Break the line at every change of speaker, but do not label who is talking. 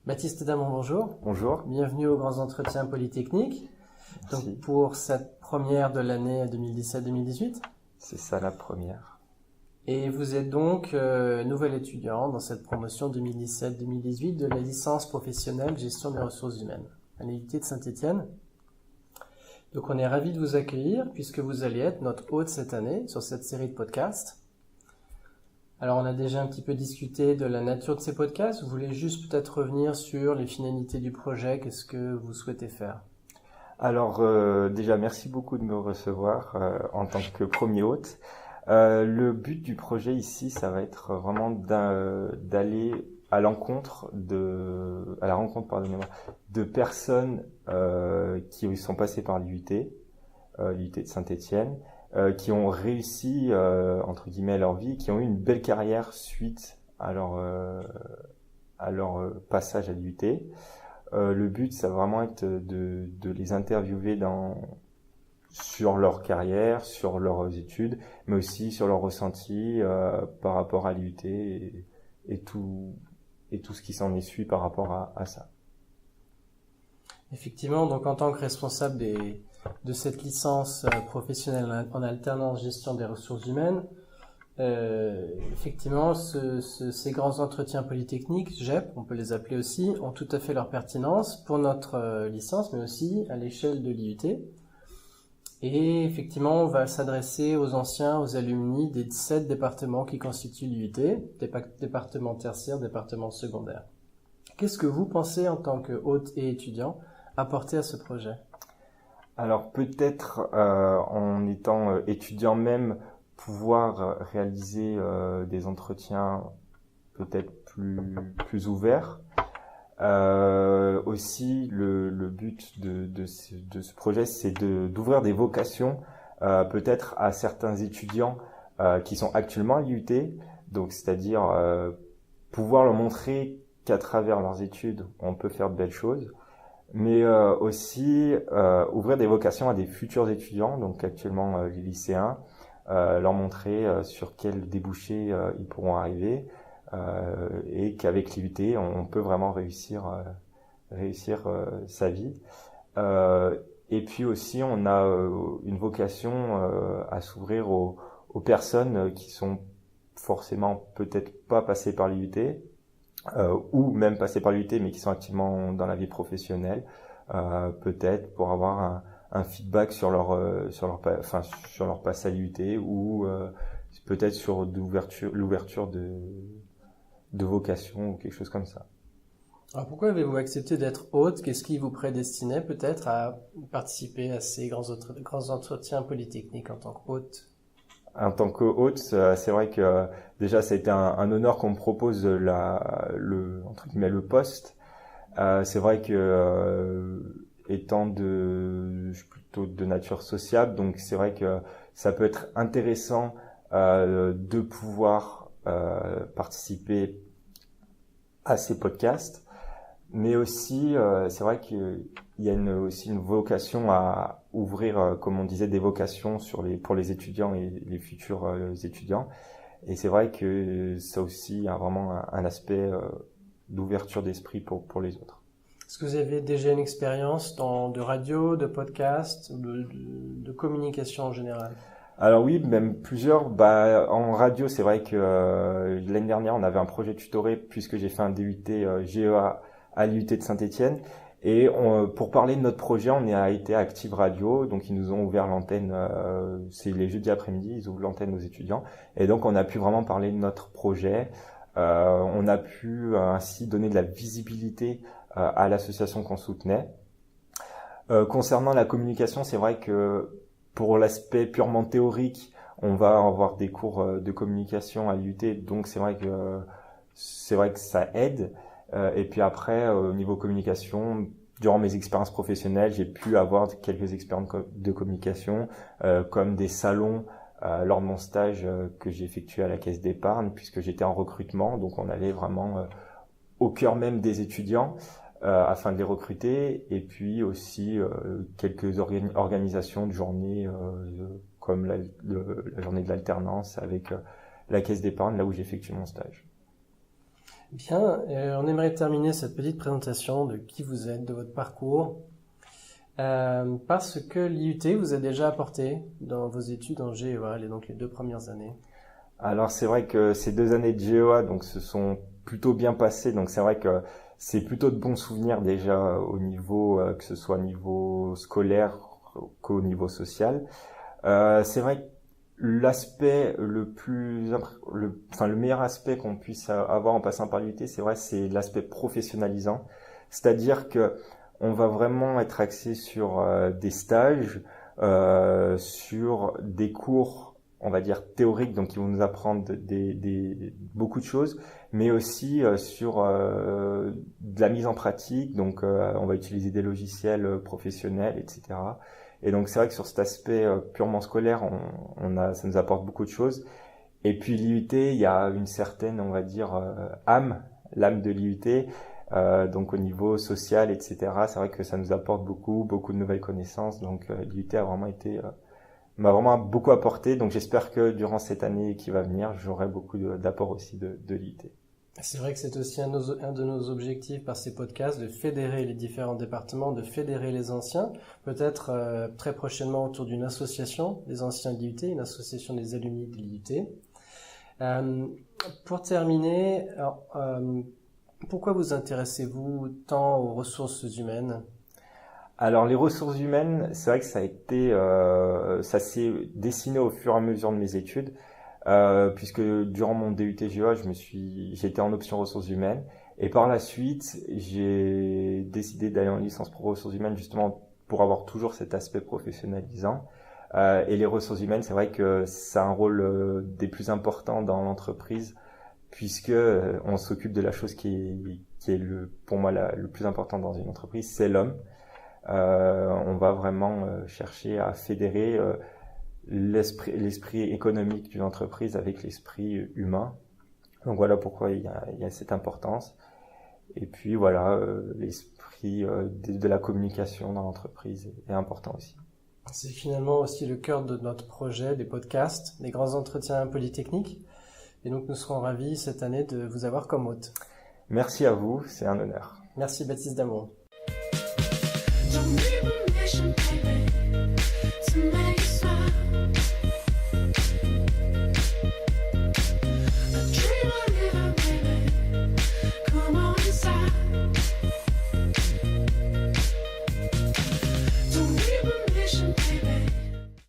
Baptiste Damon, bonjour.
Bonjour.
Bienvenue aux Grands Entretiens Polytechniques.
Merci.
Donc pour cette première de l'année 2017-2018.
C'est ça la première.
Et vous êtes donc nouvel étudiant dans cette promotion 2017-2018 de la licence professionnelle gestion des ressources humaines à l'IUT de Saint-Étienne. Donc on est ravis de vous accueillir puisque vous allez être notre hôte cette année sur cette série de podcasts. Alors on a déjà un petit peu discuté de la nature de ces podcasts. Vous voulez juste peut-être revenir sur les finalités du projet, qu'est-ce que vous souhaitez faire?
Alors déjà merci beaucoup de me recevoir en tant que premier hôte. Le but du projet ici, ça va être vraiment d'aller à la rencontre de personnes qui sont passées par l'IUT, l'IUT de Saint-Étienne, qui ont réussi entre guillemets leur vie, qui ont eu une belle carrière suite à leur passage à l'IUT. Le but, ça va vraiment être de les interviewer sur leur carrière, sur leurs études, mais aussi sur leurs ressentis par rapport à l'IUT et tout ce qui s'en est suivi par rapport à ça.
Effectivement, donc en tant que responsable de cette licence professionnelle en alternance gestion des ressources humaines, effectivement, ces grands entretiens polytechniques, GEP, on peut les appeler aussi, ont tout à fait leur pertinence pour notre licence, mais aussi à l'échelle de l'IUT. Et effectivement, on va s'adresser aux anciens, aux alumni des 7 départements qui constituent l'IUT, départements tertiaires, départements secondaires. Qu'est-ce que vous pensez en tant que hôte et étudiant apporter à ce projet?
Alors peut-être en étant étudiant même, pouvoir réaliser des entretiens peut-être plus ouverts. Aussi, le but de ce projet, c'est d'ouvrir des vocations peut-être à certains étudiants qui sont actuellement à l'IUT, donc c'est-à-dire pouvoir leur montrer qu'à travers leurs études, on peut faire de belles choses, mais aussi ouvrir des vocations à des futurs étudiants, donc actuellement les lycéens, leur montrer sur quels débouchés ils pourront arriver et qu'avec l'IUT, on peut vraiment réussir sa vie. Et puis aussi, on a une vocation à s'ouvrir aux personnes qui sont forcément peut-être pas passées par l'IUT ou même passées par l'IUT mais qui sont activement dans la vie professionnelle, peut-être pour avoir un feedback sur leur passe à l'IUT ou peut-être sur l'ouverture de vocation ou quelque chose comme ça.
Alors pourquoi avez-vous accepté d'être hôte? Qu'est-ce qui vous prédestinait peut-être à participer à ces grands entretiens polytechniques en tant qu'hôte?
En tant qu'hôte, c'est vrai que déjà ça a été un honneur qu'on me propose entre guillemets le poste. C'est vrai que étant je suis plutôt de nature sociable, donc c'est vrai que ça peut être intéressant de pouvoir participer à ces podcasts, mais aussi c'est vrai qu'il y a aussi une vocation à ouvrir, comme on disait, des vocations pour les étudiants et les futurs étudiants, et c'est vrai que ça aussi a vraiment un aspect d'ouverture d'esprit pour les autres.
Est-ce que vous avez déjà une expérience de radio, de podcast, de communication en général?
Alors oui, même plusieurs. En radio, c'est vrai que l'année dernière, on avait un projet tutoré puisque j'ai fait un DUT GEA à l'IUT de Saint-Étienne. Et pour parler de notre projet, on a été à Active Radio. Donc ils nous ont ouvert l'antenne, c'est les jeudis après-midi, ils ouvrent l'antenne aux étudiants. Et donc on a pu vraiment parler de notre projet. On a pu ainsi donner de la visibilité à l'association qu'on soutenait. Concernant la communication, c'est vrai que pour l'aspect purement théorique, on va avoir des cours de communication à l'IUT, donc c'est vrai que ça aide. Et puis après, au niveau communication, durant mes expériences professionnelles, j'ai pu avoir quelques expériences de communication, comme des salons lors de mon stage que j'ai effectué à la Caisse d'épargne, puisque j'étais en recrutement, donc on allait vraiment au cœur même des étudiants afin de les recruter, et puis aussi quelques organisations de journées comme la journée de l'alternance avec la Caisse d'épargne, là où j'effectue mon stage.
Bien, on aimerait terminer cette petite présentation de qui vous êtes, de votre parcours, parce que l'IUT vous a déjà apporté dans vos études en GEA, donc les 2 premières années.
Alors c'est vrai que ces 2 années de GEA donc se sont plutôt bien passées, donc c'est vrai que c'est plutôt de bons souvenirs déjà au niveau que ce soit au niveau scolaire qu'au niveau social. C'est vrai que l'aspect le meilleur aspect qu'on puisse avoir en passant par l'IUT, c'est vrai, c'est l'aspect professionnalisant, c'est-à-dire que on va vraiment être axé sur des stages, sur des cours, on va dire théoriques, donc qui vont nous apprendre beaucoup de choses, mais aussi sur de la mise en pratique, donc on va utiliser des logiciels professionnels, etc. Et donc c'est vrai que sur cet aspect purement scolaire, ça nous apporte beaucoup de choses. Et puis l'IUT, il y a une certaine, on va dire, l'âme de l'IUT, donc au niveau social, etc. C'est vrai que ça nous apporte beaucoup de nouvelles connaissances. Donc l'IUT m'a vraiment beaucoup apporté. Donc j'espère que durant cette année qui va venir, j'aurai beaucoup d'apport aussi de l'IUT.
C'est vrai que c'est aussi un de nos objectifs par ces podcasts, de fédérer les différents départements, de fédérer les anciens, peut-être très prochainement autour d'une association des anciens de l'IUT, une association des alumni de l'IUT. Pour terminer, pourquoi vous intéressez-vous tant aux ressources humaines ?
Alors les ressources humaines, c'est vrai que ça s'est dessiné au fur et à mesure de mes études. Puisque durant mon DUT GEA, j'étais en option ressources humaines, et par la suite, j'ai décidé d'aller en licence pro ressources humaines justement pour avoir toujours cet aspect professionnalisant. Et les ressources humaines, c'est vrai que ça a un rôle des plus importants dans l'entreprise, puisque on s'occupe de la chose qui est pour moi le plus important dans une entreprise, c'est l'homme. On va vraiment chercher à fédérer l'esprit économique d'une entreprise avec l'esprit humain. Donc voilà pourquoi il y a cette importance. Et puis voilà, l'esprit de la communication dans l'entreprise est important aussi.
C'est finalement aussi le cœur de notre projet, des podcasts, des grands entretiens polytechniques. Et donc nous serons ravis cette année de vous avoir comme hôte.
Merci à vous, c'est un honneur.
Merci Baptiste Damour.